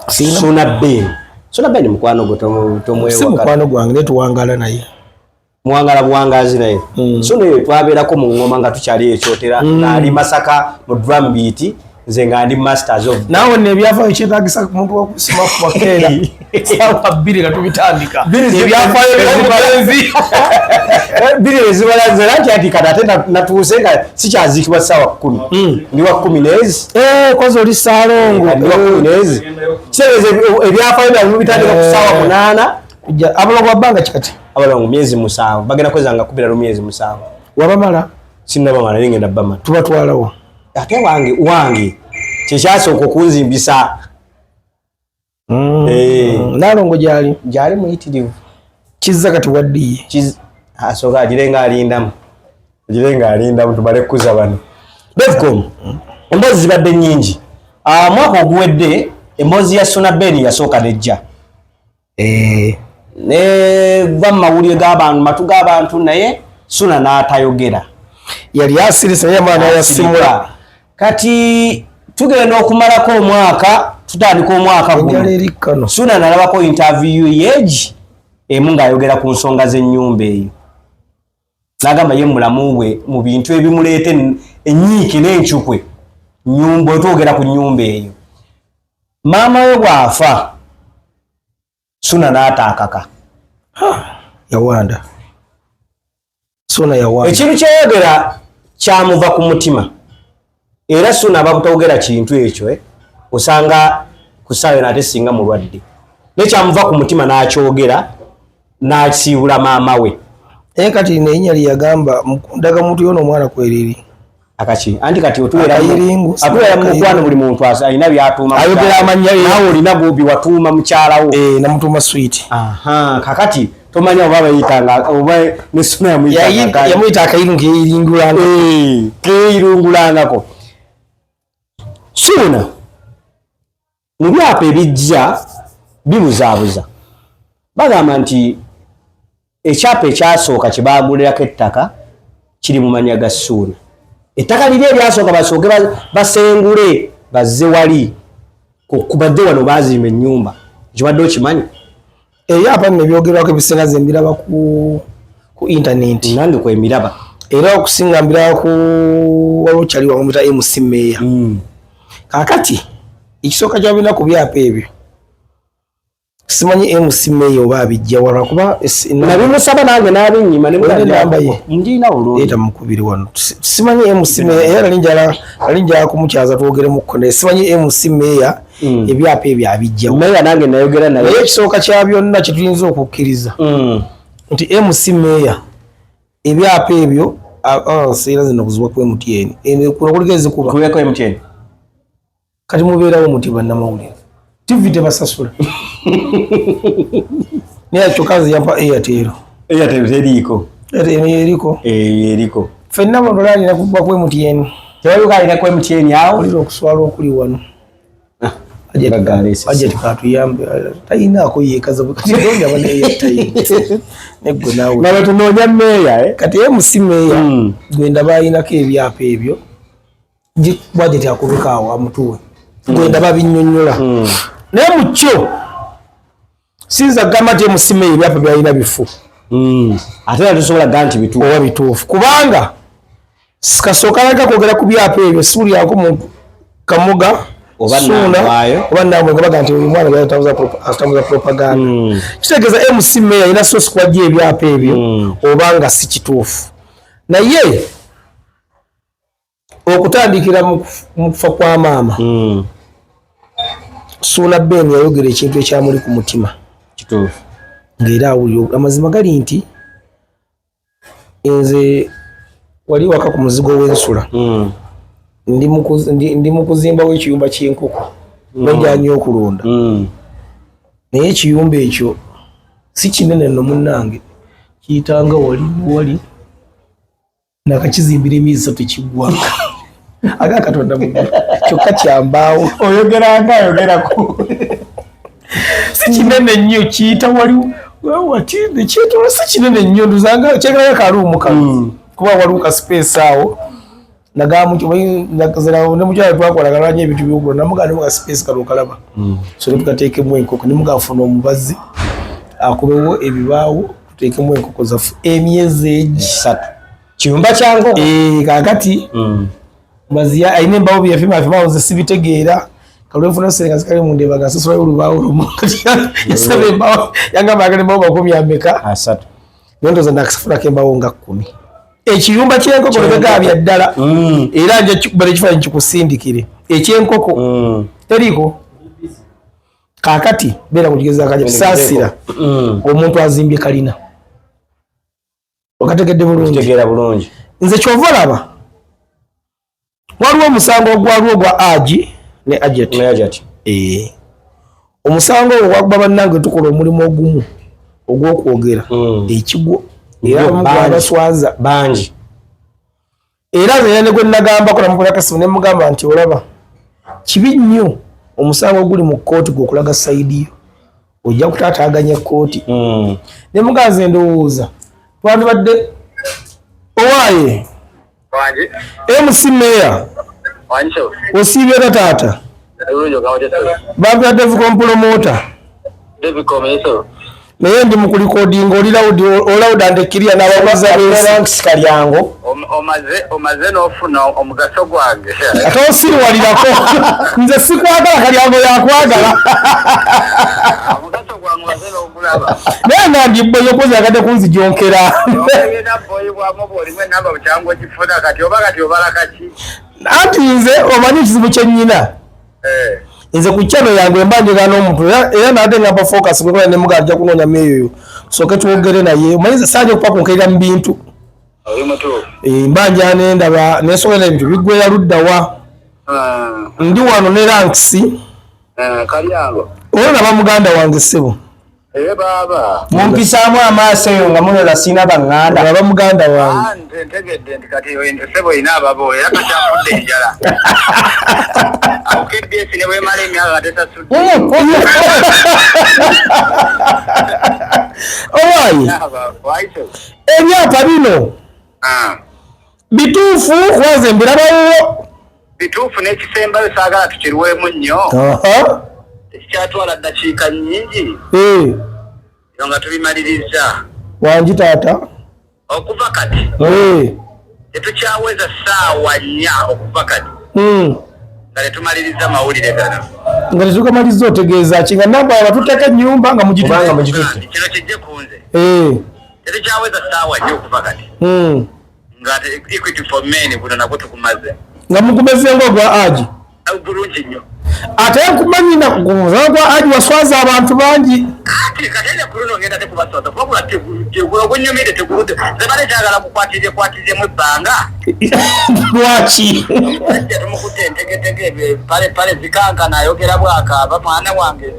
Suna Ben mukwano gwo tomwewa. Si mukwano gwange ne tuwangala naye. Muwangala buwangazi naye. Suna yo twabeerako mu ngoma nga tukyali ekyotera nali Masaka mu drum beat nze nga ndi masters of. Nawe ne byafaayo kyetaagisa muntu okusima ku bakeera. Sawa bbiri nga tubitandika. Ebyafaayo by'omugenzi. Bbiri ezibala nti ati kati ate natuuse nga sikyazikibwa ssaawa 10. Ndi wa 10 n'ezi. Kozi oli Ssaalongo. Ndi wa 10 n'ezi. Kiseereza ebyafaayo byamu bitandika ku ssaawa 8. Abalongo babbanga kikati. Abalongo myezi 7. Bagenda kwezanga kubira myezi 7. Wabamala? Sinnabamala ngenda bamala. Tubatwalawo. Ate wange kyekyasooka okunzimbisa. Nalongo gyali muyitirivu. Kizza kati waddiye. Asooka agirenga alindamu tubale kuza bano. Bevcom emboozi zibadde nnyingi. Mwaka oguwedde emboozi ya Suna Ben yasooka nejja. Ne gwa mawulire g'abantu matu g'abantu naye Suna n'atayogera. Yali asirisa naye mwana yasimula. Kati tugenda okumalako omwaka tutandika omwaka guno. Suna nalabako interview yeegi emu ng'ayogera ku nsonga z'ennyumba eyo. N'agamba ye mulamu we mu bintu ebimuleeta ennyiike n'encukwe nyumba otwogera ku nnyumba eyo. Maama we bw'afa Suna n'ataakaka. Yawanda. Suna yawanda. Ekintu kyayogera kyamuva ku mutima. Era Suna bakutogera kintu ekyo osanga kusawe nate singa mulwadde. Nekyamuva ku mutima n'akyogera n'akisiibula maama we. Kati nenyali yagamba ndaga muntu yono omwana kweriri. Akaki anti kati otuwera mu kwano buli muntu alina byatuuma. Ayogera amanya nawe olina gobi watuuma mukyalawo. Namutuma sweet. Kakati tomanya oba bayitanga oba ne Suna yamuyita akayiringulangako. Keyiringulangako. Suna mu byapa ebijja bibuzaabuza bagamba nti ekyapa ekyasooka kye baagulirako ettaka kiri mu manya ga Suna. Ettaka liri eryasooka basooke basengule bazze wali kubadde wano baazimba ennyumba kibadde okimanyi. Ebyapa bino byogerwako ebisinga ze mbiraba ku internet. Nange kwemiraba. Era okusinga mbiraba ku waliwo kyali wamuyita MC Meya. Kakati ekisooka kyabina ku byapa ebyo simanyi MC Meya oba abijja wala kuba nabimusaba nange n'abinnyima nemulamba ndina olwo eta mukubiri wano. Simanyi MC Meya era alinjala kumukyaza twogeremukko naye simanyi MC Meya ebyapa ebyo abijja. Meya nange nayogera naye ekisooka kya byonna kye tuyinza okukkiriza nti MC Meya ebyapa ebyo seera zino kuzibwa ku MTN kuno kuligeze kuba kubeko MTN kati mubeerawo muti bannamawulire TV tebasasula. Niye chokazi yampa Airtel eriko. Eriko. Fenna bono alina kuba ku MTN. Tewaluka alina ku MTN yawo. Oliro okuswala okuli wano. Ajeti katuyambe tayinaako yeekaza kati ndonya bane Airtel. Neggo nawe. Naba tunoonya Meya kati MC Meya gwenda bayinako ebyapa ebyo. Budget akubika awo amutuwe. Gwenda babinnyonnyola. Naye mukyo sinza gamba nti MC Meya ebyapa byalina bifu. Ate era tusobola ganti bituufu. Oba bituufu kubanga sikasooka naga kwogera ku byapa ebyo suuli yako mu Kamuga oba namwayo oba namwe ngabaga nti uyu mwana yatambuza propaganda. Kitegeeza MC Meya ina source kwajja ebyapa ebyo obanga si kituufu. Naye okutandikira mu kufa kwa maama Suna Ben yayogera ekintu ekyamuli ku mutima kituufu. Ng'era amazima gali nti nze wali waka ku muzigo w'ensula ndi mu kuzimba w'ekiyumba ky'enkoko bajjanye okulonda naye ekiyumba ekyo si kinene nno munnange kiyitanga wali nakakizimbira emyezi 3 kiggwa aga Katonda kyokka kyambaawo oyogerako si kinene nnyo kiyita wali wati nekyetola si kinene nnyo nduzanga kyegalayo kaluumu kalu kuba waliwo ka space awo nagamu nakazana ne mujja twakola galanye ebitu by'ogula namugane mu space kalo kalaba so tukateekemu enkoko ne mugafuna omubazi akubewo ebibaawo tuteekemu enkoko zafu emyezi 3 kiyumba kyango kakati mazia aine embawo byafima ze sibitegeera kalwefuna senga zikali mu ndeba gasosola olubaawo lumukati yasabe embawo yanga magale embawo 10 nendo za nakafuna kembawo nga 10 ekiyumba kyenkoko lebega bya ddala era nje kikubale kifa nkikusindikire ekyenkoko teriko kakati bera kugeza akaje sasira omuntu azimbye kalina okategedde bulungi nze kyovalaba waliwo omusango ogwaliwo gwa aji ne ajati omusango ogwagba bannange tukola omulimu ogumu ogw'okwogera ekigwo era mugabaswaza bangi era nze ne gwe nagamba kola mukola kasimu ne mugamba nti olaba kibi nnyo omusango guli mu kooti gw'okulaga saidi yo ojja kutaataaganya kooti ne muganze ndowooza twandibadde owaaye MC Mayor osiibye taata bambya David Kompromota naye ndi mu kulikodinga oli loud and clear n'abakozi b'ensi kalyango omaze n'ofuna omugaso gwange ate osiriwalirako nze sikwagala kalyango yakwagala omugaso gwange omaze n'ogulaba naye nandi bwe yokozi akadde kunzijonkera oyina boyi bwamu bw'olimu enamba bukyangu okifuna kati obala kaki anti nze omanyi ekizibu kyennyina nze ku channel yange mbanje n'omuntu era nate ngamba focus kukola ne muganja kunoonya meyo soke twogere naye omanyi sanje okupakunkaira mu bintu mbanja nendaba nesobola ebintu biggwera luddawa ndi wano ne ranks kalyango olaba muganda wange ssebo baba mumpisaamu amaaso eyo nga munola sina baŋŋanda olaba muganda wange ntegedde nti kati ssebo ina ababo era tokyafudde enjala KBS ne bwemala emyaka nga tesasudde owaayi ebyapa bino bituufu kubaze mbirabawo bituufu n'ekisembayo saagala tukirwemu nnyo ekikyatwala ddakiika nnyingi yo nga tubimaliriza wangi taata okuva kati tetukyaweza ssaawa 4 okuva kati nga tetumaliriza mawulire gano nga tetukamaliza otegeeza ki nga namba abatuteeka ennyumba nga mugitutte kino kijje kunze tetukyaweza ssaawa 4 okuva kati nga Equity for Men buno nabwo tukumaze nga mukumezenga ogwa aji bulungi nnyo ate nkumanyina kumuza gwa aji waswaza abantu bangi ati katende kuno ngenda tekubaswaza kuba kunyumire tekulute zabale kyagala kukwatije mu ebbanga lwaki tumukute ntegetege pale zikanga nayogera bwaka mwana wange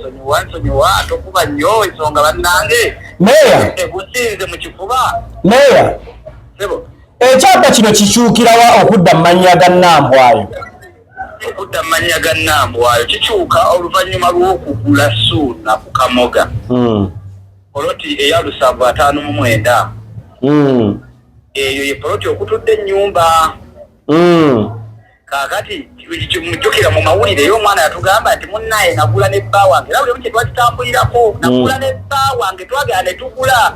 nsonyiwa tokuba nnyo ensonga bannange Meya businze mu kifuba Meya sebo ekyapa kino kikyukirawa okudda mu mannya ga Nnambwayo okudda mu mannya ga Nnambwayo kikyuka oluvannyuma lw'okugula Ssuuna ku Kamoga poloti eya 759 eyo ye poloti okutudde ennyumba kakati mujjukira mu mawulire y'omwana yatugamba nti munnaye nagula ne bba wange era buli kye twakitambulirako nagula ne bba wange twagala ne tugula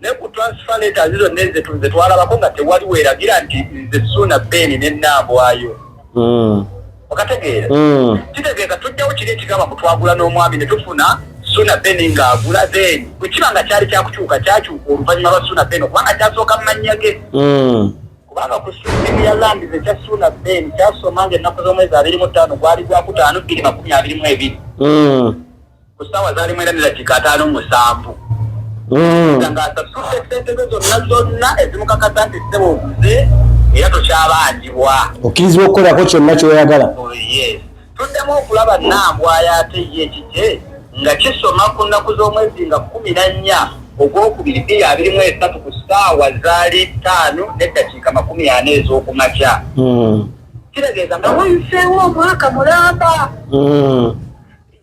ne ku transfer letter zizo neze tuze twalabako nga tewali weeragira nti nze Ssuuna Ben ne Nnambwayo okategeera kitegeeza tujjawo kiri ekigamba kutwagula n'omwami ne tufuna Ssuuna Ben ng'agula then bwe kiba nga kyali kyakukyuka kyakyuka oluvannyuma lwa Ssuuna Ben kubanga kyasooka mu mannya ge kubanga ku simu ya landi ze kya Ssuuna Ben kyasomanga ennaku z'omwezi 25 gwali gwa 5/22 ku ssaawa zaali 4:57 nga asasudde ssente zonna ezimukakasa nti ssebo oguze era tokyabanjibwa okkirizibwa okukolako kyonna kyoyagala tuddemu okulaba Nnambwayo ate ye ekije nga kisoma ku nnaku z'omwezi nga 14 ogwokubiri 2023 ku ssaawa zaali 5:40 ez'okumakya kitegeeza nga wayiseewo omwaka mulamba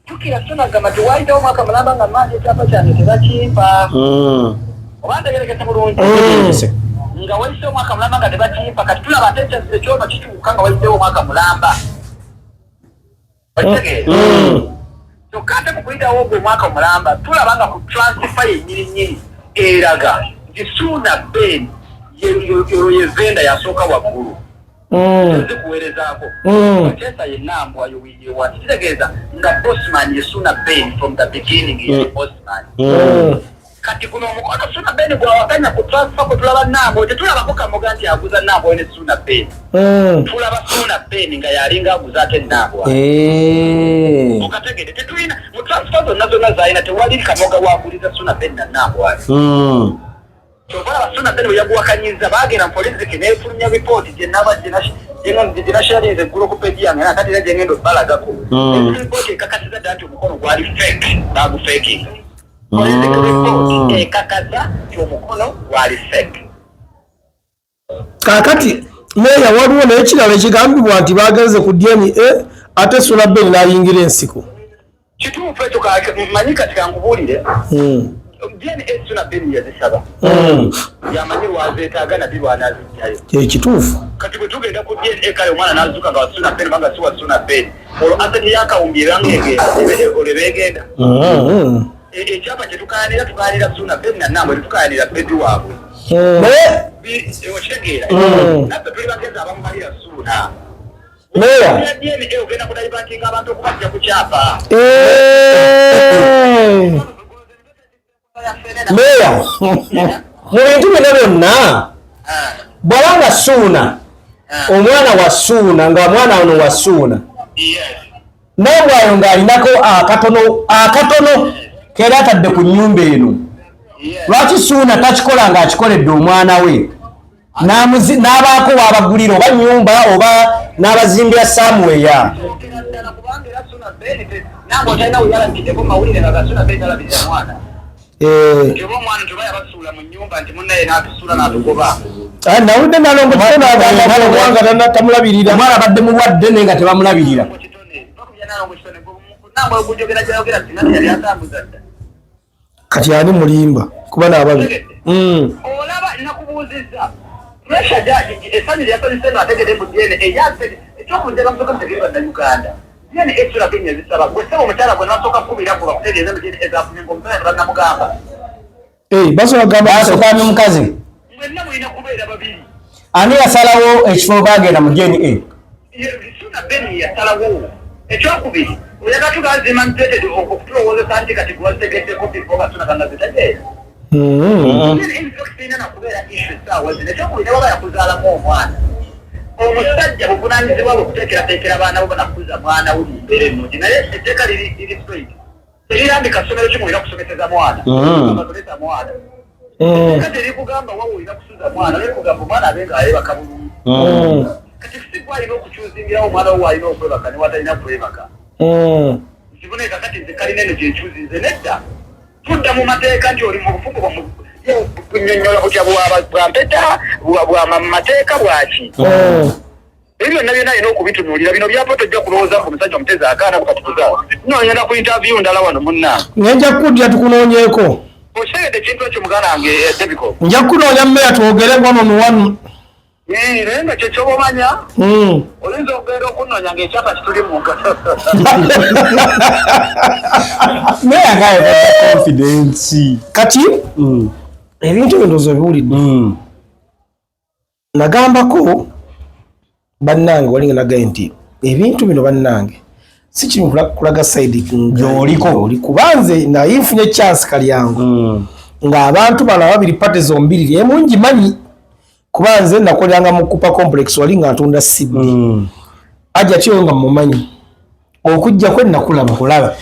jukira tunagamba tiwayitawo omwaka mulamba nga manje ekyapa kyange tebakimpa oba ntegerekese bulungi nga waise omwaka mulamba nga tebakiipa kati tulaba ate ekyono kituuka nga waisewo omwaka mulamba otegeera kyokka ate mu kuyitawo ogwo omwaka mulamba tulaba nga ku transfer yennyininyini eraga nti Suna Ben ye venda yasooka waggulu zikuweerezaako Manchester yenambwa yowiyewa kitegeeza nga Bosman ye Suna Ben from the beginning ye Bosman kati kuno omukono Suna Ben gwawakanya ku transfer kwe tulaba Nambo tetulabako Kamoga nti aguza Nambo ne Suna Ben tulaba Suna Ben nga yalinga aguza ate Nambo okategede tetulina mu transfer zonna zaalina tewali Kamoga waguliza Suna Ben na Nambo kyobala Suna Ben bwe yaguwakanyiza bagenda mu police neefulumya report gye naba ginashalinze eggulu ku peji yange nakati era gye ngenda obalagako report ekakasiza ddala nti omukono gwali fake bagufakinga forensic report ekakaza nti omukono gwali fake kakati meya waliwo n'ekirala ekigambibwa nti bagenze ku DNA ate Suna Ben n'ayingira ensiko kituufu ekyo manyi kati kankubuulire DNA Suna Ben yazisaba yamanyi lwazeetaaga nabbi lwanazijjayo ekituufu kati bwe tugenda ku DNA kale omwana n'azuuka nga wa Suna Ben banga si wa Suna Ben olwo asati yakawumbira ngegenda olebegenda ekyapa kyetukaanira tukaanira Suna Ben na Nambo tetukaanira bebi waabwe okitegeera naffe tuli bagenzi abamumalira Suna meya DNA ogenda kudaibatinga abantu okubajja ku kyapa meya mu bintu bino byonna bw'abanga Suna omwana wa Suna nga mwana ono wa Suna n'obwayo ng'alinako akatono keera atadde ku nnyumba eno lwaki Suna takikola ng'akikoledde omwana we n'abaako wabagulira oba nnyumba oba n'abazimbira Samuweya Nambo talina weyalabiriddeko mawulire nga Suna Ben alabirira mwana oba omwana nti oba yabasuula mu nnyumba nti munnaye n'atusuula n'atugoba nawudde nalongo kitona tamulabirira omwana abadde mulwadde naye nga tebamulabirira kati ani mulimba kuba n'ababi olaba nakubuuzizza pressure jaji essanyu lyasanyuse ng'ategedde mu DNA ekyokubuuza bamusooka mutegere bannayuganda DNA Suna Ben yazisaba gwesaba omukyala gwe n'asooka kukubira kuba kutegeeza ezafunye ng'omusana ne bannamugamba basobola kugamba basokamye omukazi mwenna mulina kubeera babiri ani yasalawo ekifo bagenda mu DNA Suna Ben yasalawo ekyokubiri oyagala tugazima ntetede okutulowoozesa nti kati gwategeddeko bifoga Suna kangazitajeera infection nakubeera issue essaawa zino ekyokubiri ne waba yakuzaalamu omwana omusajja buvunanyizibwa bwe okuteekerateekera abaana bo banakuza mwana we mumbeera ennungi naye etteeka liri straight terirambika ssomero kimulina kusomeseza mwana amasomesa mwana kati erikugamba wawe olina kusuza mwana erikugamba omwana abe nga ayebaka bulungi kati kusigwa alina okukyuzingirawo omwana wo alina okwebaka ne watalina kwebaka nkibuneeka kati nze kalina eno gyekyuzinze nedda tudda mu mateeka nti oli mu bufumu kunyonnyola butya bwa mpeta bwa mateeka bwaki ebyo byonna byonna alina okubitunuulira bino byapo tojja kulowooza ku musajja omutezi akaana bukatukuza nonyenda ku interview ndala wano munnange ngenja kuddya tukunoonyeeko okitegedde ekintu ekyo muganda wange Debiko nja kunoonya mmeya twogere ngono nuwanu naye nga kyekyoba omanya oyinza okugenda okunoonya ng'ekyapa kituli mu ngalo meya ngayo confidence kati ebintu bindoozi biwulidde nagambako bannange walinga nagaye nti ebintu bino bannange si kimu kulaga saidi gy'oliko kubanze naye nfunye chance kalyango ng'abantu bano ababiri pate zombiriri emu ngimanyi kubanze nakoleranga mu Kupa Complex wali nga ntunda sibbi ajja kyo nga mumanyi okujja kwe nakulaba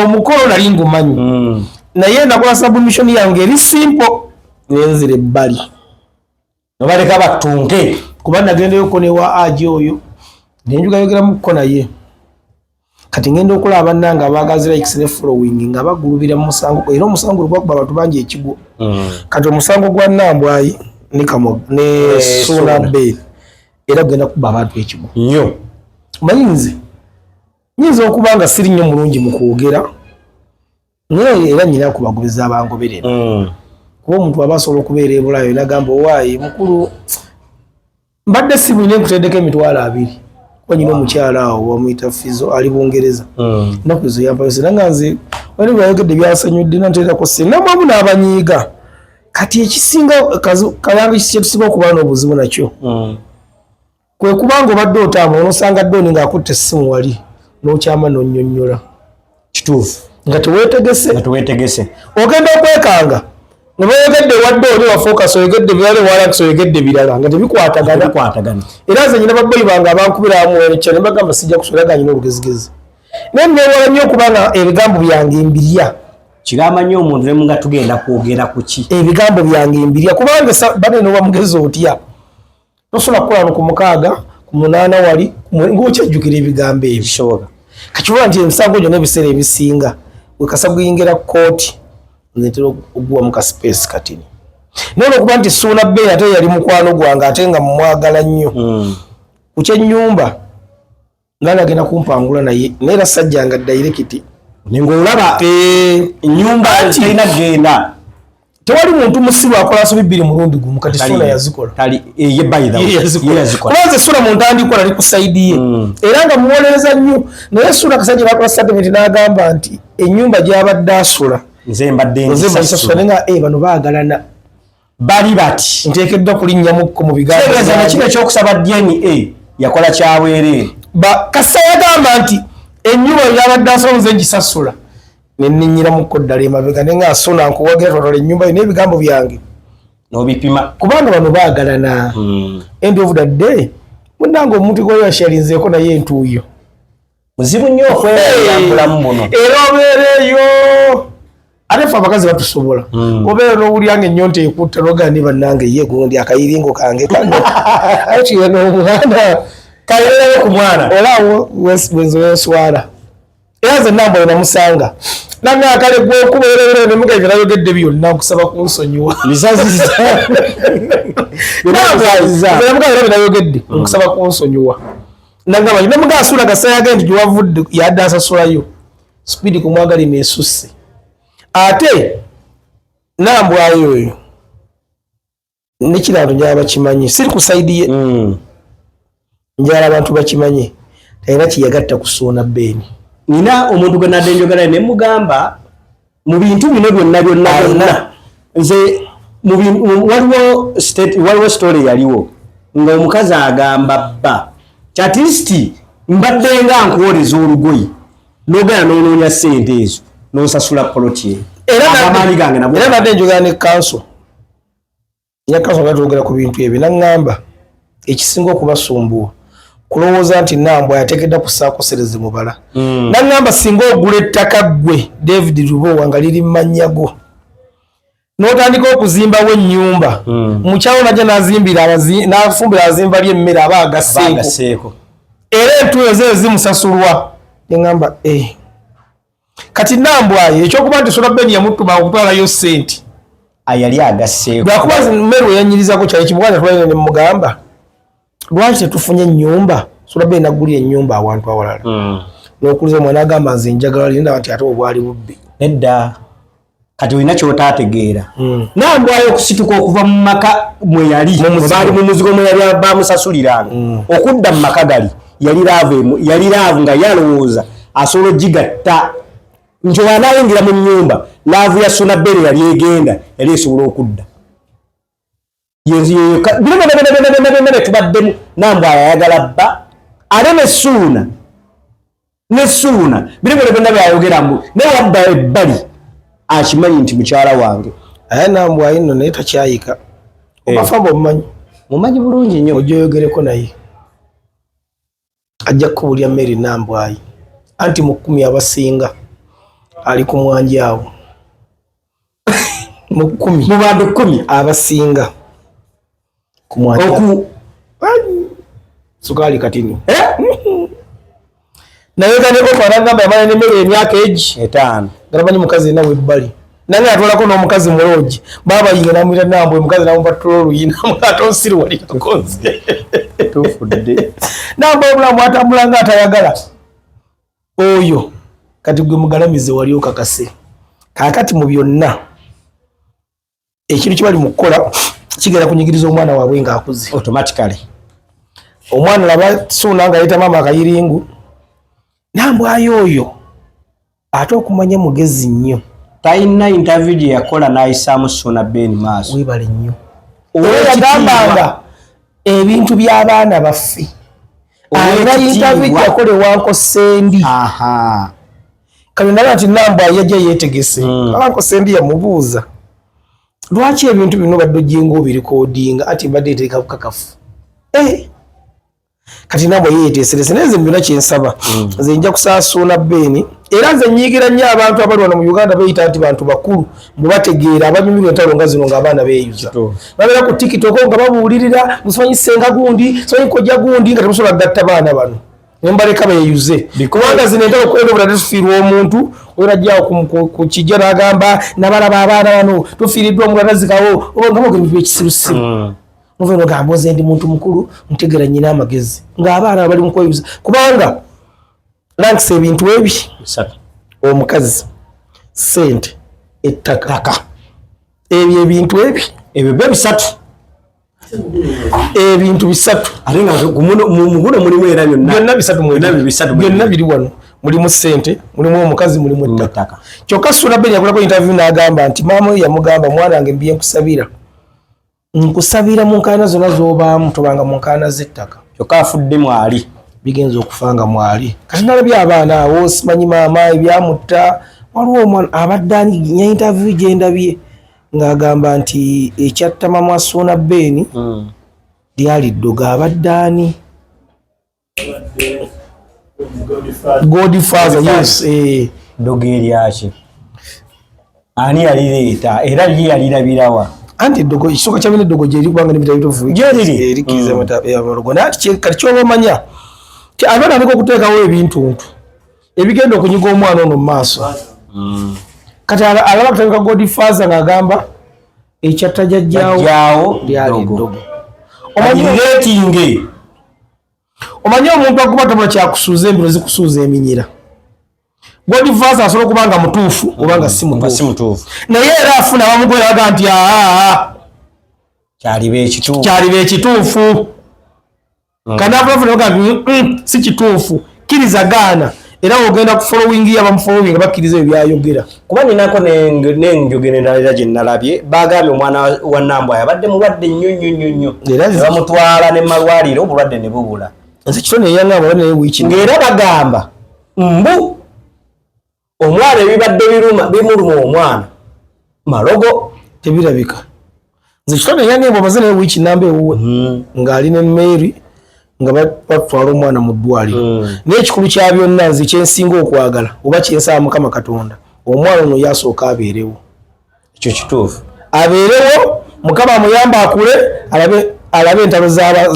omukolo nali ngumanyi naye nakola submission yange eri simple nenzire ebbali nobaleka batunke kuba nagendeyoko ne wa aji oyo nenjugayogeramuko naye kati ngenda okulaba bannange abagazira x ne following nga bagulubira mu musango era omusango gwakuba abantu bangi ekigwo kati omusango gwa Nambwayi ne Kamoga ne Suna Ben era genda kuba abantu ekigwo nnyo mayinze nyinza okuba nga siri nnyo mulungi mu kwogera naye era nyina kubagobereza abangoberera kuba omuntu abasobola okubeera ebulayo nagamba owaayi mukulu mbadde simu ine nkuteddeko emitwalo 2 wanyina omukyala awo bamuyita Fizo ali Bungereza ennaku ezo yampayose nanga nze wali bwayogedde byasanyudde nanteerako sente namwamu n'abanyiiga kati ekisinga kayange kyetusinga okuba n'obuzibu nakyo kwe kubanga obadde otambula onosanga Doni ng'akutte essimu wali n'okyama n'onnyonnyola kituufu nga teweetegese ogenda okwekanga ne bayogedde wadde oli wafocus oyogedde birala walax oyogedde birala nga tebikwatagana era nze nyina babboyi bange abankubira amuwerekya ne bagamba sijja kusolaganya n'olugezigezi naye newala nnyo okubanga ebigambo byange mbirya kigamba nnyo omuntu ne nga tugenda kwogera ku ki ebigambo byange mbirya kubanga bane noba mugezi otya tosobola kukola no ku 6 ku 8 wali ng'okyajjukira ebigambo ebyo bisoboka kakivuga nti emisango gyo n'ebiseera ebisinga wekasa kuyingira kooti ntera okuwa mu kaspace katini naye okuba nti Ssuuna Bey ate yali mukwano gwange ate nga mumwagala nnyo ku kyennyumba nga nagenda kumpangula naye era sajja nga direct ng'olaba ennyumba terina genda tewali muntu musiru akola nsobi 2 mulundi gumu kati Ssuuna yazikola kubanze Ssuuna muntu andikola ali ku saidi ye era nga muwolereza nnyo naye Ssuuna kasajja bakola statement n'agamba nti ennyumba gy'abadde asula nze mbadde nga bano baagalana bali bati nteekeddwa kulinnyamukko mu bigambo na kino ekyokusaba DNA yakola kyaweerere kasa yagamba nti ennyumba yabadde asula nze ngisasula nenninyiramuko ddala emabega naye nga Ssuuna nkuwagira totola ennyumba yo n'ebigambo byange n'obipima kubanga bano baagalana end of the day munnange omuntu gwe yashalinzeeko naye entuuyo muzibu nnyo okweyambulamu buno era obeereeyo ate ffe abakazi batusobola obeera n'owulyanga ennyonta ekutta nogaa ne bannange ye gundi akayiringo kange kano atiye n'omwana kayerayo ku mwana olaawo wenzo wenswala era nze Namboole namusanga nange akale gw'okubeerera ne mugayibira yogedde byonna nkusaba kunsonyiwa nayogedde nkusaba kunsonyiwa nagamba ne mugaa Ssuuna gasayage nti gyewavudde yadde asasulayo speedi kumwagali neesusse ate Nambwayo oyo nekirato njala bakimanyi siri ku saidi ye njala abantu bakimanye talina kiyagatta ku Ssuuna Bey nina omuntu gwe nadde njogera ne mugamba mu bintu bino byonna nze waliwo story yaliwo nga omukazi agamba bba kyatisti mbadde nga nkuwoleza olugoyi n'ogenda n'onoonya ssente ezo n'osasula poloti amaanyi gange era nadde njogera ne kanso kanso nga twogera ku bintu ebyo naŋŋamba ekisinga okubasumbuwa kulowooza nti Nambwa yateekeddwa kusaakosereze mubala naŋŋamba singa ogula ettaka ggwe David Lubowa nga liri mmannya go n'otandika okuzimbawo ennyumba mukyalo najja n'afumbira azimba ly'emmere aba agasseeko era entuuyo zeyo zimusasulwa neŋŋamba kati Nambwayo ekyokuba nti Ssuuna Bey yamutuma okutwalayo ssente yali agasseeko lwakuba mmere weyanyirizako kyali kimuganda twalina ne mugamba lwaki tetufunye ennyumba Ssuuna Bey naggulira ennyumba awantu awalala n'okuliza omwana agamba nze njagala linda nti ate obwali bubbi nedda kati olina kyotaategeera Nambwayo okusituka okuva mu maka mwe yali baali mu muzigo mwe yali bamusasuliranga okudda mu maka gali yali laavu nga yalowooza asobola ogigatta nti wanayingira mu nnyumba laavu ya Ssuuna Bey yali egenda yali esobola okudda tubaddemu Nambwayo ayagala bba ate ne Ssuuna biribole byonna byayogeramu naye wadda ebbali akimanyi nti mukyala wange aye Nambwayo nno naye takyayika obafamba mumanyi bulungi nnyo ojoyogereko naye ajja kukubulya Mary Nambwayo anti mu 10 abasinga ali ku mwanja awo mu 10 mu bantu 10 abasinga ku mwanja sukali katini naye kaneko faranga bamanya ne Mary emyaka egi 5 garamanyi mukazi nawe ebbali nange atwalako n'omukazi muloogi baba yinga namwita Nambwe mukazi namupatula oluyina atonsiri wali kakonzi tufudde Nambwe obulamu atambula nga atayagala oyo kati gwe mugalamize wali okakase kaakati mu byonna ekintu kibali mu kukola kigenda kunyigiriza omwana waabwe ng'akuze automatically. Omwana laba Ssuuna nga yita maama akayiringu nambwayo oyo ate okumanya mugezi nnyo Talina interview gye yakola n'ayisaamu Ssuuna Ben maaso. Weebale nnyo yagambanga ebintu by'abaana baffe alina interview yakola ewanko Sendi kalina nti nambwa yajja yeetegese wanko Sendi yamubuuza lwaki ebintu bino badde ojinga obirikodinga ati mbadde eteeka bukakafu kati nambwa yeeteeserese naye nze mbina kyensaba nze nja kusaba Ssuuna Ben era nze nyigira nnyo abantu abali wano mu Uganda beeyita nti bantu bakulu mubategeera abanyumirwa entalo nga zino ng'abaana beeyuza babeera ku TikTok nga babuulirira musimanyi ssenga gundi simanyi kojja gundi nga temusobola gatta baana bano ne mbaleka beeyuze kubanga zino entalo kwenda obula tetufiirwa omuntu oyo najjawo ku kijja n'agamba nabalaba abaana bano tufiiriddwa omulala zikawo nga boogera ebintu ekisirusiru muve nogamba oze ndi muntu mukulu ntegera nnyina amagezi ng'abaana bali mu kweyuza kubanga lankisa ebintu ebi omukazi ssente ettaka ebyo ebintu ebi ebyo bisatu ebintu bisatu ate nga muguno mulimu era byonna bisatu byonna biri wano mulimu ssente mulimu omukazi mulimu ettaka kyokka Ssuuna Ben yakolako interview n'agamba nti maama we yamugamba mwana wange mbiye nkusabira mu nkaana zonna z'obaamu tobanga mu nkaana z'ettaka kyokka afudde mwali bigenza okufanga mwali kati nalabye abaana awo simanyi maama ebyamutta waliwo omwana abadde anya interview gye ndabye ng'agamba nti ekyatta maama wa Ssuuna Ben lyali ddoga abadde ani Godfather yes ddoga eryaki ani yalireeta era ye yalirabirawa anti eddogo ekisooka kyabina eddogo gyeri kubanga nebitabitofu erikiriza amalogo naye kati kyobamanya abaana aliko okuteekawo ebintuntu ebigenda okunyiga omwana ono mu maaso kati alaba kutandika Godfather ng'agamba ekyatta jjajjaawo lyali eddogo omanyi omuntu akuba tabula kyakusuuza embiro zikusuuza eminyira Godfather asobola okuba nga mutuufu oba nga si mutuufu naye era afuna bamugwera baga nti kyaliba ekituufu kanafuna baga nti si kituufu kkiriza gaana era ogenda ku following yabamufollowing nga bakkiriza ebyo byayogera kuba ninako nenjogera endala gye nalabye bagambye omwana wa Nambwa yabadde mulwadde nnyo bamutwala ne malwaliro obulwadde ne bubula nze kito neyangamba naye wiiki ng'era bagamba mbu omwana ebibadde bimuluma omwana malogo tebirabika nze kito neyangamba omaze naye wiiki namba ewuwe ng'ali ne Mary nga batwala omwana mu ddwaliro n'ekikulu kya byonna nze kyensinga okwagala oba kyensaba Mukama Katonda omwana ono yasooka abeerewo ekyo kituufu abeerewo Mukama amuyamba akule alabe entalo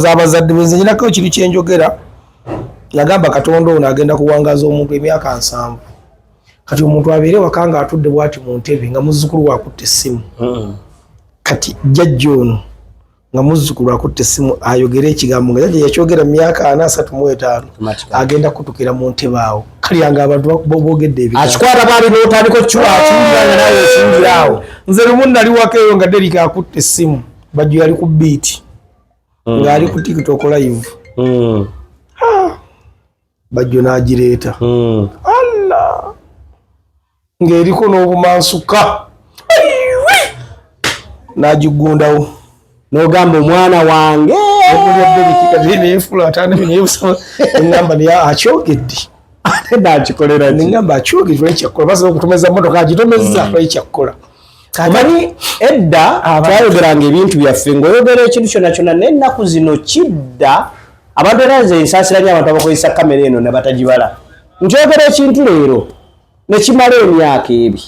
z'abazadde be nze nyinako ekintu kyenjogera yagamba Katonda ono agenda kuwangaza omuntu emyaka 7 kati omuntu abeere waka nga atudde bwati mu ntebe nga muzzukulu wakutte essimu kati jjajja ono nga muzzukulu akutte essimu ayogera ekigambo nga jjajja yakyogera mu myaka 35 agenda kutukira mu ntebe awo kalyanga abantu boogedde ebigambo akikwata baali n'otandika kiwakiyanga nawe okingirawo nze lumu nali waka eyo nga Derika akutte essimu bajjo yali ku beat ng'ali ku TikTok live bajjo n'agireeta Allah ng'eriko n'obumansuka n'agigundawo n'ogamba omwana wange ngamba akyogedde ate nakikolera ngamba akyogedde ekyakola basobola okutomeza motoka agitomeza ekyakola Kamani edda twayogeranga ebintu byaffe ng'oyogera ekintu kyonna kyonna n'ennaku zino kidda abantu era nze nsaasiranya abantu abakozesa kamera eno ne batagibala nkyogera ekintu leero ne kimala emyaka ebi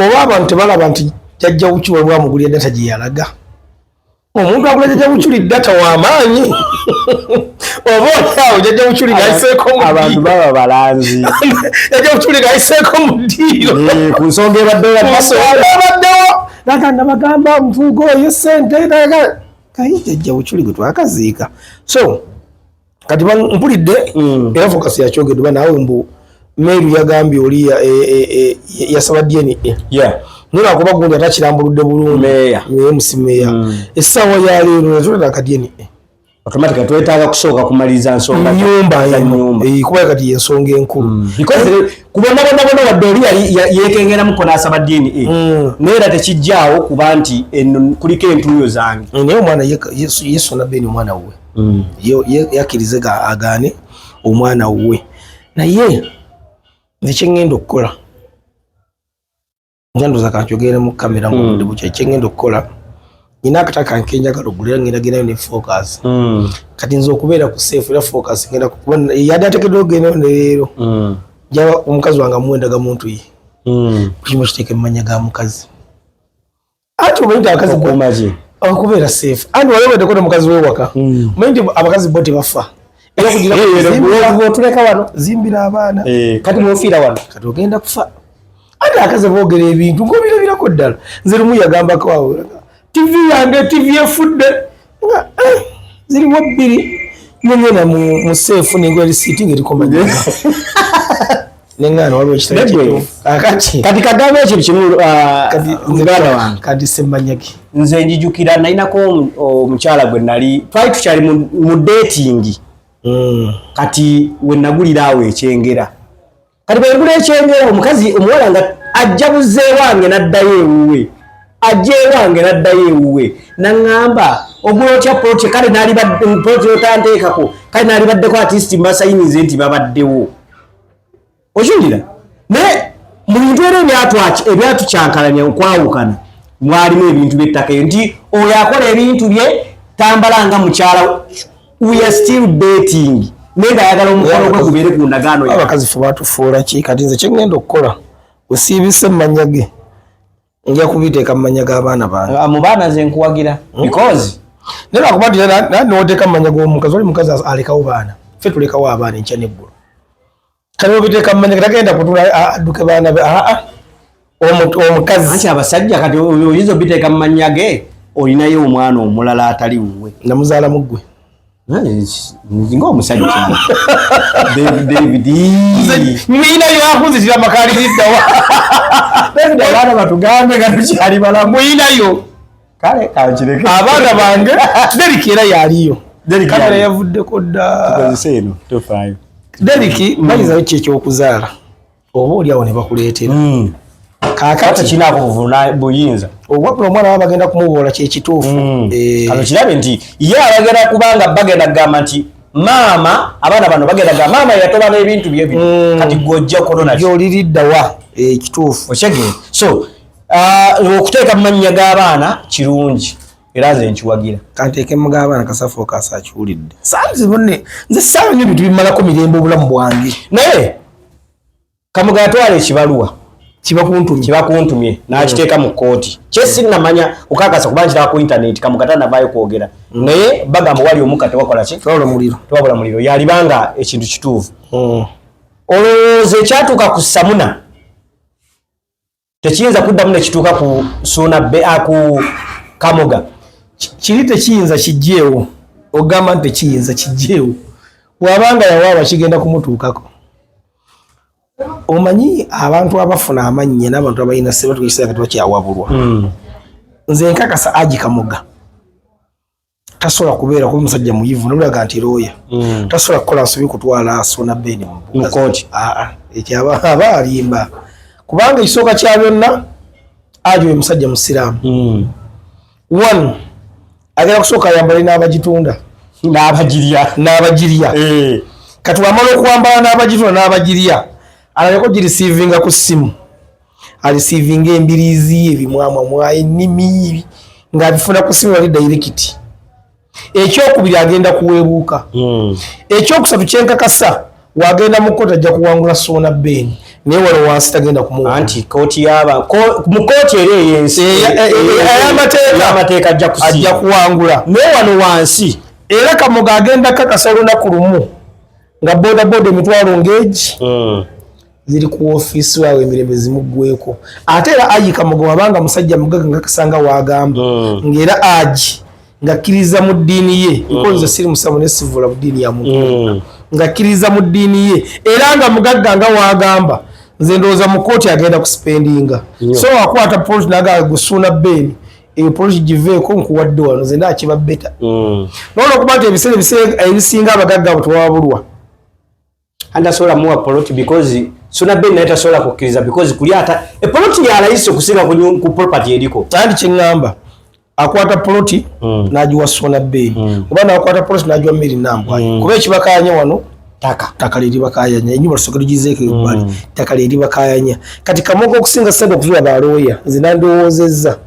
oba abantu tebalaba nti jjajja Buculi bwamugulya data gye yalaga omuntu agula jjajja Buculi data w'amaanyi oba olyawo jjajja Buculi ng'ayiseeko mu abantu baba balanzi jjajja Buculi ng'ayiseeko mu ddiiro ku nsonga ebaddewo natanda bagamba nfuuga oyo ssente kayi jjajja Buculi gwe twakaziika so kati mpulidde era fokasi yakyogedde ba naawe mbu Meru yagambye oli yasaba DNA. Yeah. Nuna kuba gundi atachirambuludde bulungi. Meya. Musimeya. Essaawa ya leero natuleta ka DNA. Automatically twetaaga kusooka kumaliza nsonga nyumba. Kuba kati ensonga enkulu. Because kubona wadde oli yekengera muko n'asaba DNA. Neera tekijjaawo kuba nti kuliko entuuyo zange. Naye omwana Yesu na Beni omwana we. Yakkirize agaane omwana we. Naye nekyengenda okukola njanduza kankyogere mu kamera ng'obudde bukya kyengenda okukola nina akataka nkenjagala ogulira ngenda gendayo ne focus kati nze okubeera ku safe era focus ngenda kuba yadde ateekeddwa okugenda ne leero jaba omukazi wange amuwendaga muntu ye kimu kiteeke mu mannya ga mukazi ati omanyi abakazi okumaje okubeera safe andi waleweddeko n'omukazi w'ewaka omanyi nti abakazi bo tebafa era kugira tuleka wano zimbira abaana kati mwofiira wano kati ogenda kufa ate akaze boogera ebintu ng'obirabirako ddala nze lumu yagambako awo TV yange TV efudde nga zirimu bbiri nengenda mu seefu nengula risiiti ng'erikomanya nengana waliwo ekitabo akati kati kagambo ekyo kimu muganda wange kati semmanyage nze njijukira nalinako omukyala gwe nali twali tukyali mu dating kati we nagulira awo ekyengera kati bwe ngula ekyengera omukazi omuwala nga ajja buzze wange n'addayo ewuwe ajja ewange n'addayo ewuwe naŋŋamba ogula otya polote kale naali polote otanteekako kale naali baddeko artist mbasayinize nti babaddewo okiwulira naye mu bintu era ebyatukyankalanya okwawukana mwalimu ebintu by'ettaka eyo nti oyo akola ebintu bye tambala nga mukyala we are still dating naye ng'ayagala omukono gwe gubeere ku ndagaano abakazi fe batufuula ki kati nze kyengenda okukola wesiibise mmanya ge nja kubiteeka mu manya g'abaana bange mu baana nze nkuwagira because naye lwakuba nti n'oteeka mu manya g'omukazi oli mukazi alekawo baana ffe tulekawo abaana enkya n'eggulu kale obiteeka mu manya getagenda kutula adduke baana be omukazi anti abasajja kati oyinza obiteeka mu manya ge olinayo omwana omulala atali wuwe namuzaalamu ggwe ng'omusajja David mwinayo akuzitira amakaali giddawa David abaana batugambe nga tukyali balamu mwinayo kale kankireke abaana bange Deriki era yaliyo kamera yavuddeko dda eno tofaayo Deriki bayizayo kyekyokuzaala oba oliawo ne bakuleetera kakati kinaako buyinza obwapula omwana wa bagenda kumuboola kyekituufu kano kirabe nti ye abagenda kubanga bagenda kugamba nti maama abaana bano bagenda kugamba maama yatoba n'ebintu byebi kati gwojja korona gyoliriddawa ekituufu okyegere so okuteeka mu mannya g'abaana kirungi era nze nkiwagira kanteeke mu g'abaana Kasafu Kaasa akiwulidde sanzi bunne nze saanyi ebintu bimalako mirembe obulamu bwange naye Kamuga atwala ekibaluwa kibakuntumye n'akiteeka mu kkooti kyesinnamanya okakasa kuba nkiraba ku internet Kamuga tanavaayo kwogera naye bagamba wali omu kati wakola ki twabula muliro yalibanga ekintu kituufu olowooza ekyatuuka ku Samuna tekiyinza kuddamu nekituuka ku ku Kamuga kiri tekiyinza kijjeewo ogamba nti tekiyinza kijjeewo bw'abanga yawaaba kigenda kumutuukako omanyi abantu abafuna amannya n'abantu abalina sseba tukisera kati bakyawabulwa nze nkakasa Aji Kamuga tasobola kubeera kuba omusajja muyivu nolulaga nti looya tasobola kukola nsobi kutwala Sona Beni mu kkooti ekyo aba alimba kubanga ekisooka kya byonna Aji we musajja musiraamu one agenda kusooka ayambale n'abagitunda n'abagirya kati wamala okuwambala n'abagitunda n'abagirya alabeko girisiivinga ku ssimu alisiivinga embiriizi ebimwamwamwa ennimi ng'abifuna ku ssimu wali direct ekyokubiri agenda kuweebuuka ekyokusatu kyenkakasa wagenda mu kkooti ajja kuwangula Sona Beni naye wano wansi tagenda kumuwa anti kkooti mu kkooti eri ey'ensi ey'amateeka ajja kuwangula naye wano wansi era Kamuga agenda kakasa olunaku lumu nga bodaboda emitwalo ng'egi ziri ku ofiisi waawe emirembe zimuggweko ate era Aji Kamuga wabanga musajja mugaga nga kasanga wagamba ng'era Aji ng'akkiriza mu ddiini ye nkoze siri musamu ne sivula mu ddiini ya muntu ngakkiriza mu ddiini ye era nga mugagga nga wagamba nze ndowooza mu kooti agenda kuspendinga so akwata polisi naga gusuuna bbeeni eyo polisi giveeko nkuwadde wano nze ndakiba beta noona okuba nti ebiseera ebisinga abagagga abo tewabulwa andasobola muwa poloti because suna bbeeni naye tasobola kukkiriza because kuli ata epoloti yalayise okusinga ku property eriko andi kyeŋŋamba akwata poloti n'agiwa sona bbeeni oba n'akwata poloti n'agiwa mmeri nambwayi kuba ekibakayanya wano taka liri bakayanya enyumba tusokero gizeeko ebbali taka liri bakayanya kati Kamogo okusinga sente okuzuula balooya nze nandiwoozezza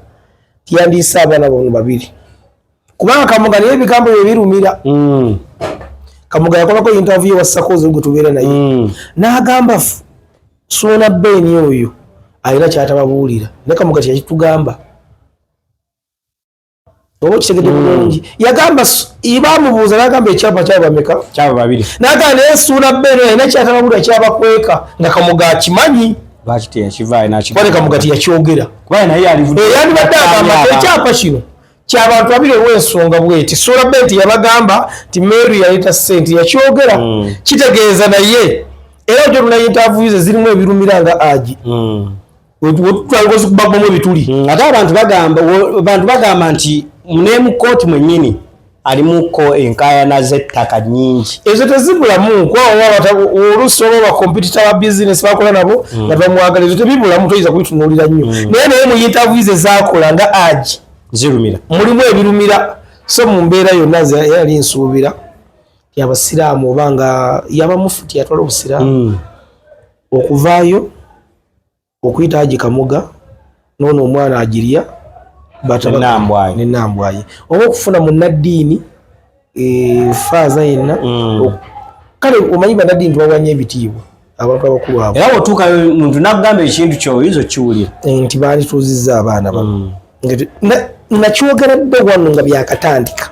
tiyandiise abaana bono babiri kubanga Kamoga naye ebigambo bye birumira Kamoga yakolako interview wa Sakoze gwe tubeera naye n'agamba sona bbeeni oyo alina kyatababuulira ne Kamoga kyakitugamba obo kitegedde bulungi yagamba ibamubuuza n'agamba ekyapa kyabameka kyaba babiri n'agamba naye ssuuna bbeeni alina kyatababulira kyabakweka nga Kamoga akimanyi lwaki teyakivaayo kubanga Kamoga teyakyogera kubanga naye yandibadde agamba ekyapa kino ky'abantu babiri olw'ensonga bweti ssuuna bbeeni yabagamba nti Mary yaleeta ssente yakyogera kitegeeza naye era ojo tuna interview ze zirimu ebirumira nga agi twalikozi kubagwamu ebituli ate abantu bagamba nti munemu kooti mwennyini alimuko enkayana z'ettaka nnyingi ezo tezibulamu oluusi oba bakompitita ba bizinesi bakola nabo nga bamwagala ezo tebibulamu toyinza kubitunuulira nnyo naye mu interview ze zaakola nga agi zirumira mulimu ebirumira so mu mbeera yonna yali nsuubira yabasiraamu oba nga yabamufuti yatwala obusiraamu okuvaayo okuyita Haji Kamoga noono omwana agirya nenambwaye oba okufuna munnaddiini faaza yenna kale omanyi bannaddiini tubawanya ebitiibwa abantu abakulu abo era otuukayo muntu nakugamba ekintu kyoyinza okiwulira nti bandituuzizza abaana bano nakyogeredde wano nga byakatandika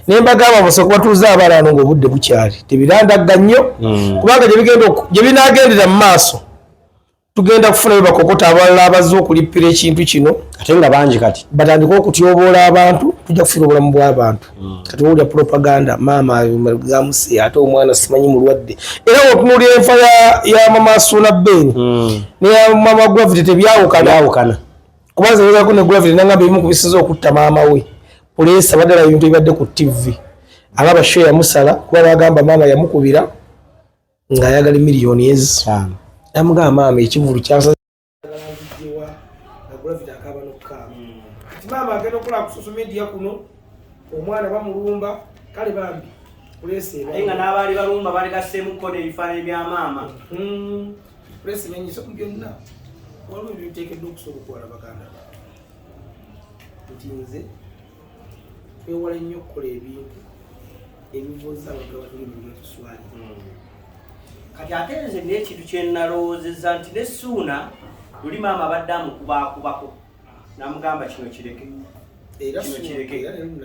naye mbagamba basooka batuuza abaana bano ng'obudde bukyali tebirandagga nnyo kubanga gye binaagendera mu maaso tugenda kufuna bakokota abalala abazze okulippira ekintu kino ate nga bangi kati batandika okutyoboola abantu tujja kufiira obulamu bw'abantu kati owulira propaganda maama gamuse ate omwana simanyi mulwadde era otunuulira enfa ya mama Ssuuna Bbeeni neya mama Gravity tebyawukana kuba nze nzako ne Gravity nangamba ebimu ku bisinza okutta maama we poliisi abaddala ebintu ebibadde ku TV alaba show yamusala kuba bagamba maama yamukubira ng'ayagala miliyoni ez'ettaano amugamba maama ekivulu kyasaziwa na Gravity akaba n'okukama kati maama agenda okukola ku social media kuno omwana bamulumba kale bambi poliisi naye nga n'abaali balumba balekaseemuko n'ebifaananyi bya maama poliisi nenyisa mu byonna waliwo ebiteekeddwa okusobola okuwala baganda nti nze twewala nnyo okukola ebintu ebibuuza abantu abatuli mu byetuswali kati ate nze n'ekintu kye nalowoozezza nti ne Ssuuna luli maama abadde amukubaakubako n'amugamba kino kireke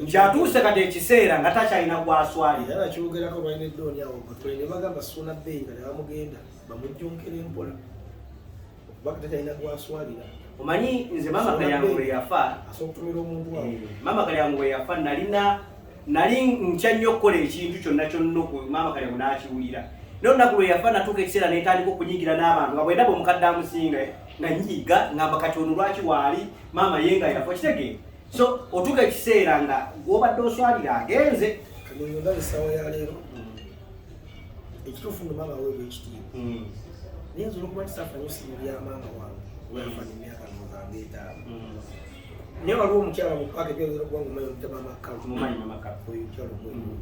nti atuuse kati ekiseera nga takyalina gwaswalira era nakyogerako balina eddooni awo batule ne bagamba Ssuuna Bbeeni nga ne bamugenda bamujjonkera empola okuba takyalina gwaswalira omanyi nze maama Kalyango bwe yafa asobokutumira omuntu wawe maama Kalyango bwe yafa nali nkya nnyo okukola ekintu kyonna maama Kalyango n'akiwulira n'olunaku lwe yafa natuuka ekiseera neetandika okunyigira n'abantu nga bwendaba omukadde amusinga nga nyiga ngamba kati ono lwaki waali maama ye nga yafa kitegeera so otuuka ekiseera nga gw'obadde oswalira agenze kanyonga essaawa ya leero ekituufu nga maama weebwa ekitiibwa naye nsobola okuba tisafanye osimu lya maama wange weyafa nemyaka 55 naye waliwo omukyala mu paaka ebyogera okuba ngumayo omutema amakkalu oyo omukyala ogweru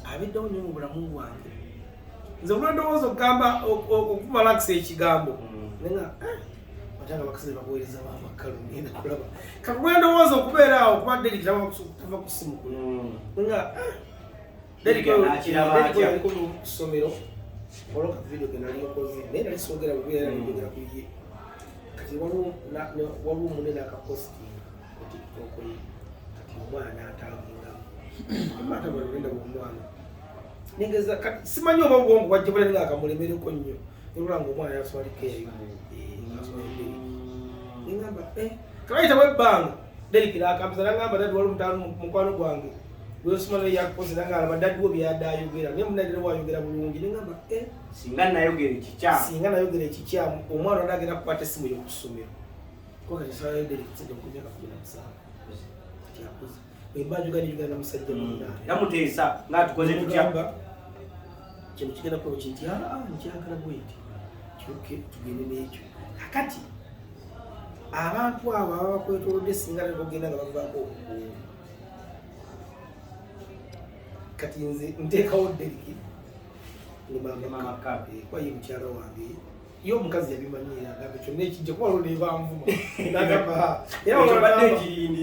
abiddewo nnyo mu bulamu bwange nze bulendowooza okugamba okumalakisa ekigambo nenga atanga bakasize bakuweereza bamakkalu ngenda kulaba kati bulendowooza okubeera awo kuba Derek tava ku simu kuno nenga Derek ku ssomero oloka video ke nali nkoze naye nali soogera bubeera nayogera ku ye kati waliwo munene akaposti ku TikTok ye kati omwana n'atangingamu omwana bwagenda bwomwana ningeza kati simanyi oba obwongo bwajja bulali nga akamulemereko nnyo nolwanga omwana yaswaliko eyo ningamba kabayita bwebbanga Derek n'akambiza nangamba dadi wali mukwano gwange Bwesumalo yakoze nanga abadadde wo byadayogera ne munadde wayogera bulungi ngamba singa nayogera ekikyamu singa nayogera ekikyamu omwana ndagenda kukwata essimu y'okusomero ko kati sayo deli kutsinda kunyaka kujja kusaba kyakoze embajo gani yugana musajja munna yamuteesa nga tukoze tukyamba kintu kigenda kuba kinti nkyagala bwenti kyuke tugende n'ekyo kakati abantu abo abakwetolodde singa negogenda nga bavaako kati nze nteekawo Deriki ne mama kabe kwa ye mukyala wange yo omukazi yabimanyira ngabe kyonna ekijja kuba olwo nebanvuma nagamba era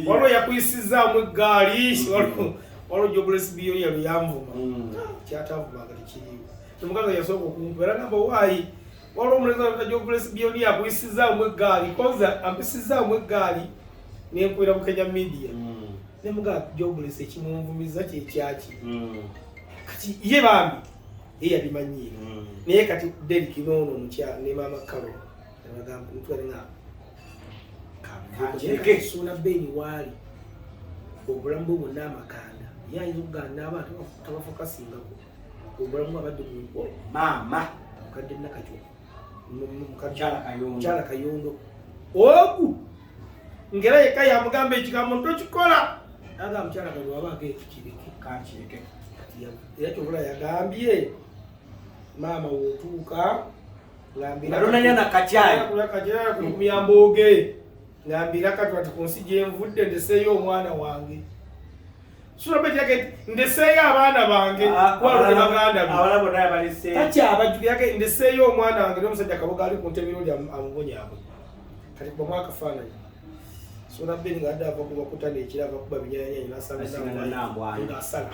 olwo yakuyisizaamu eggaali olwo Jobless Bill yalo yanvuma kyatavuma nga tekiriwo omukazi yasooka okumpa era gamba waayi olwo omuleza Jobless Bill yakuyisizaamu eggaali koza ampisizaamu eggaali nenkwera Bukenya media nemuga Jobless ekimunvumiza kyekyaki kati ye bambi ye yabimanyira naye kati Deriki nono omukya ne mama Karo nabagamba ntwale nga kake suna beni wali obulamu bwonna amakanda yayinza okugana abantu tabafokasingako obulamu abadde mu mama mukadde nakakyo mukyala kayondo ogu ngera yeka yamugamba ekigambo ntokikola aga mukyala kano wabanga ekikireke kakireke era kyobula yagambye mama wotuuka ngambira kachaya kumuyamboge ngambira kati wati kunsi gyenvudde ndeseeyo omwana wange sulabetiyake ndeseeyo abaana bange walule baganda tachi abajjukirake ndeseeyo omwana wange n'omusajja kaboga ali ku ntebe oli amugonyaabwe kati kuba mwakafaananyi Sonabeni nga adda kuba kutana ekirava kuba binyanya nasanga nambwa ngasala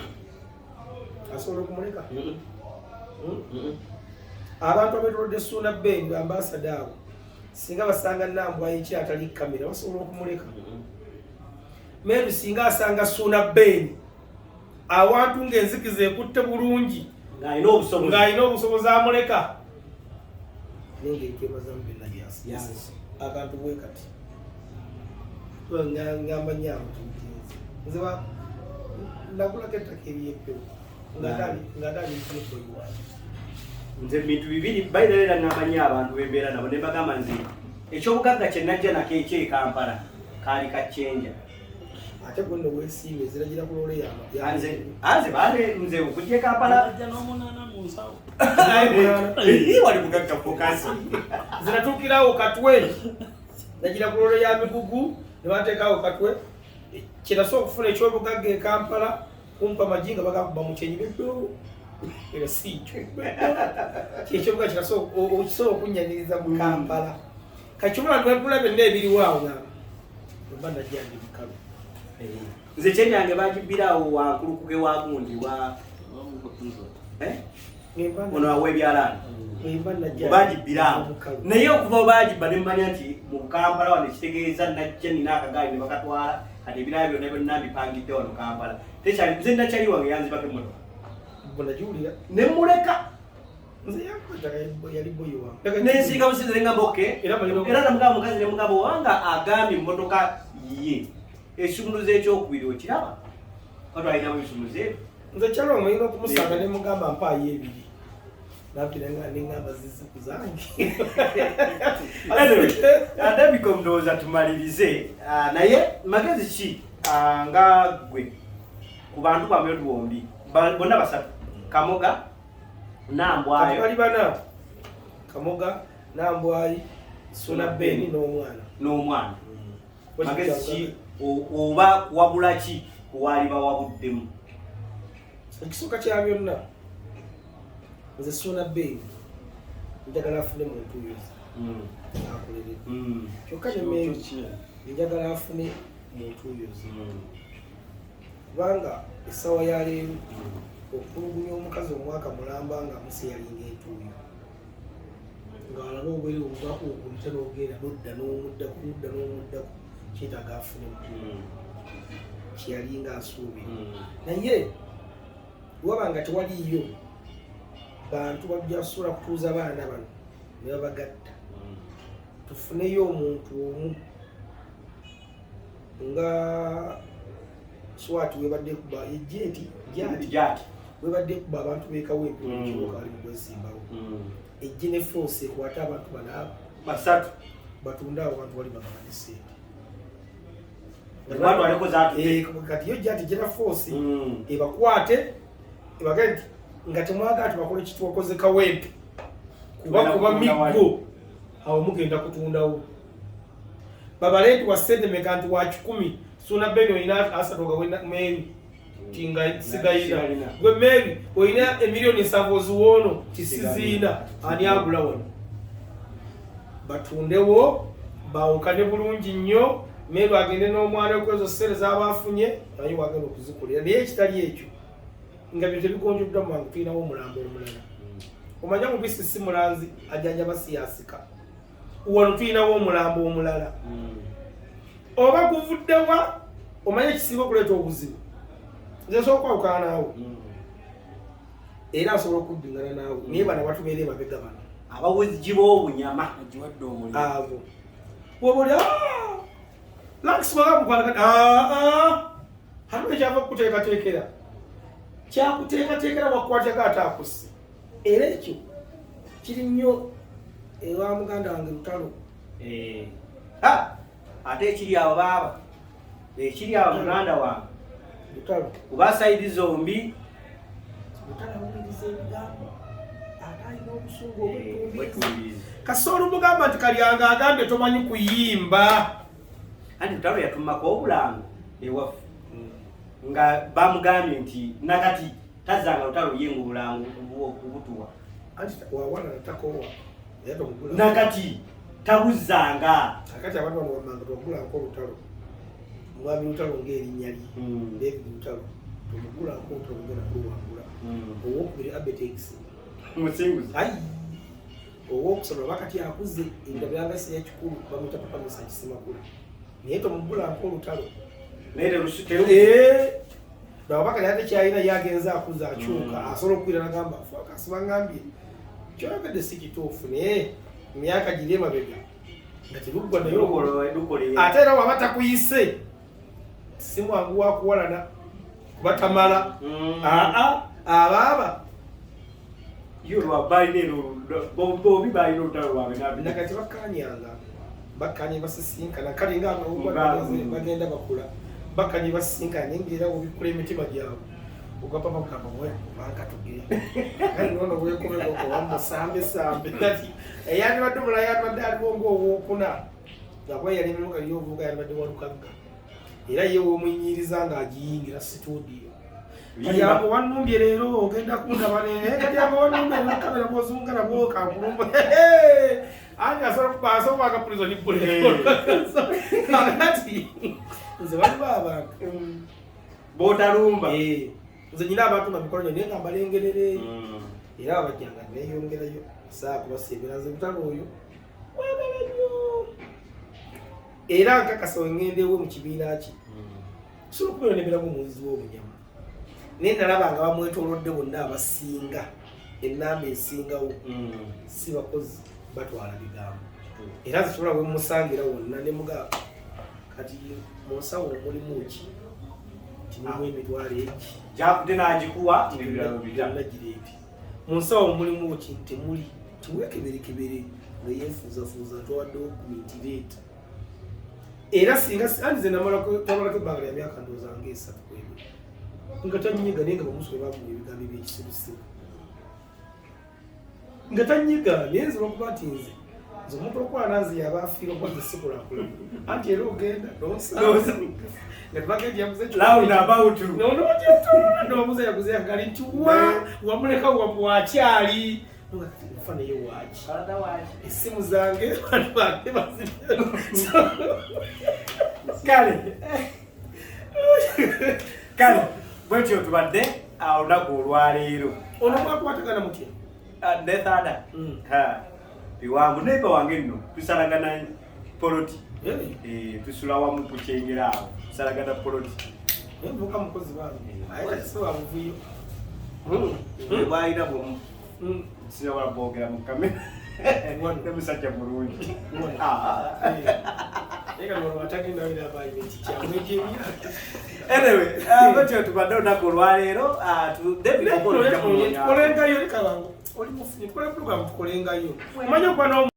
asobola okumuleka abantu abetolodde Sonabeni ambassador abo singa basanga nambwa ekiri atali kamera basobola okumuleka meru singa asanga Sonabeni awantu ng'enzikiza ekutte bulungi ng'alina obusobozi amuleka nenge ekyebazamu byonna byasi abantu bwe kati ngamba nyamu nze ndakulako ettaka eryeppewo ngadali nkunekoyiwa nze bintu bibiri bayirera ngambanya abantu bembeera nabo ne bagamba nze ekyobugagga kye najja nako ekyekampala kaali kaccenja ate gwe nowesiime ziragira kulole anze baale nze okujja ekampala wali bugagga fokasi ziratuukirawo katwe nagira kulole ya migugu nebateekawo katwe kirasobola okufuna ekyobugagga e Kampala kumpa majinga bagakuba mukyенyi beddo era sikyo kyekyobuga kirasobola okunyanyiriza mu Kampala kakibula nwekulaba enna ebiriwaawo ngamba oba najjandi bikalu nze kyenyange bagibbirawo wankulukuke wa gundi ono awebyalaani bagibbirawo naye okuva bagibba nemmanya nti mu Kampala wano ekitegeeza najja nina akagaali ne bakatwala kati ebirala byonna byonna bipangidde wano Kampala tekyali nze nakyali wange yanzibako emmotoka bonagiwulira nemuleka nze yali boyi wange nensiika businze nengamba oke era namugamba mukazi nemugamba owanga agambye emmotoka ye ekisumuluzo ekyokubiri okiraba katwalinamu ebisumuluzo ebyo nze kyalo omulina okumusanga nemugamba mpaayo ebiri napiranga nengamba ziziku zange ate bikomndowooza tumalirize naye magezi ki nga gwe ku bantu bamwe bombi bonna basatu Kamoga Nambwayo bali bana Kamoga Nambwayi Sonabeni n'omwana magezi ki oba wabula ki kuwali bawabuddemu ekisooka kya byonna nze Sonabeni njagala afune muntu oyo akolere kyokka nemeri njagala afune muntu oyo kubanga essaawa ya leero okulugunya omukazi omwaka mulamba nga musi yalinga entuuyo ng'alaba obwere obubaka okulute n'ogenda n'odda n'omuddaku kyetaaga afunemu kyeyalinga asuubira naye waba nga tewaliyo bantu bajja kusobola kutuuza abaana bano ne babagatta tufuneyo omuntu omu nga swati webadde kuba ejeti webadde kuba abantu bekawempe ekibuga ali mukwesimbawo ejje ne force ekwata abantu bana basatu batunda abantu bali bamanise abantu aliko zaatu kati yo jati jena force ebakwate ebagenti nga temwaga ati bakole kitwakoze kawempe kuba migo awo mugenda kutundawo babaleeti wa sente mekanti wa 10 suna beno ina asatoga wena meri tinga sigayina gwe meri oina emilioni savozi wono tisizina ani agula wono batundewo bawukane bulungi nnyo meri agende n'omwana okwezo sente z'abafunye naye wagenda okuzikolera naye ekitali ekyo nga bintu ebigonjoddwa mu wange tulinawo omulambo omulala omanya mubisi si mulanzi ajanja basiyasika wano tulinawo omulambo omulala oba guvuddewa omanya ekisinga okuleeta obuzibu nze nsobola okwawukana naawe era asobola okuddingana naawe naye bana batubeera emabega bano abawezi b'obunyama agiwadde omuliro abo woba oli lakisibaga mukwanagati hano ekyava kukuteekateekera kyakuteekateekera wakwatyaga ate akusse era ekyo kiri nnyo ewa muganda wange Lutalo ate ekiri awo baaba ekiri awo muganda wange Lutalo kuba sayidi zombi Lutalo awuliriza ebigambo ate alina obusungu obwetumbizi kasolo mugamba nti kalyanga agambe tomanyi kuyimba anti Lutalo yatumako obulango ewaffe nga bamugambye nti nakati tazanga Lutalo yenga obulango okubutuwa anti wawana natakowa nakati tabuzanga akati abantu bano bamanga twagulanko Lutalo mwami Lutalo ng'erinnya lye David Lutalo tumugulanko Lutalo ngena kuluwangula owokubiri Abetex musinguzi ayi owokusoma bakati akuze endabyo yangasi yakikulu bamwita papa Musa Kisimakula naye tomugulanko Lutalo naye lusute nabakali ate kyalina yagenza akuza akyuka asobola okukwira nagamba focus bangambye kyogedde si kituufu naye emyaka giri emabega nga teruggwa naye ate era waba takuyise si mwangu wakuwalana kuba tamala abaaba yo lwabalina bobi balina olutalo lwabe nakati bakkanye basisinkana kale nga bagenda bakula bakkanye basisinkana naye ngaera wobikula emitima gyabwe ogapapa mukamba banka tugenda kale nono bwekomeko wamusambesambe ati eyandibadde omulala yandibadde aliwo ngaowookuna ngakuba yali emiruka lyovuga yandibadde walukagga era ye womwinyiriza ng'agiyingira situdiyo kayambo wanumbye leero ogenda kundaba nene kayambo wanumbye kamera bwozunga nabwo kankulumba anje asobola agapulizo nibuleakati nze waliwo abantu botalumba nze nyina abantu nga mikolo naye nga mbalengerere era abajjanga neyongerayo saa kubasiibira nze Lutalo oyo wagala nnyo era nkakasa wengendewo mu kibiina ki sobola okubeeroneberamu omuzizi w'obunyama naye nalaba nga bamwetoolodde bonna abasinga ennamba esingawo si bakozi batwala bigambo era zisobola bwemusangira wonna ne mugamba kati mu nsawo mulimu ki tinimu emitwalo egi jakute nagikuwa ebiralo bitanagireeti mu nsawo mulimu ki temuli tiwekeberekebere nga yefuuzafuuza twawaddewo kumintireeta era singa andize tamalako ebbanga lya myaka ndowooza nga 3 kwebiri nga tanyiga naye nga bamusobe bamuwa ebigambo ebyekisirusiru nga tanyiga naye nzira okuba nti nze omuntu okukola nanze yaba afiira okuba nzesikulakulana anti era ogenda nomusa nga tebagendiyamuzeonomuze yaguze yagali nti wamuleka wakyali nfa naye waki esimu zange kale bwetyo tubadde olunaku olwaleero ono mwakwatagana mutya nethada biwangu neiba wange nno tusalagana poloti tusula wamu kukyengera awo tusalagana poloti mvuka mukozi bange ayesiwabuvuyo bwalina bwomu sinabola bwogera mu kamera ne musajja mulungi eka no watagenda bila bayi kikyamwe anyway batyo tubadde olunaku olwaleero David okolengayo oli mufunyi tukolengayo manyi okwana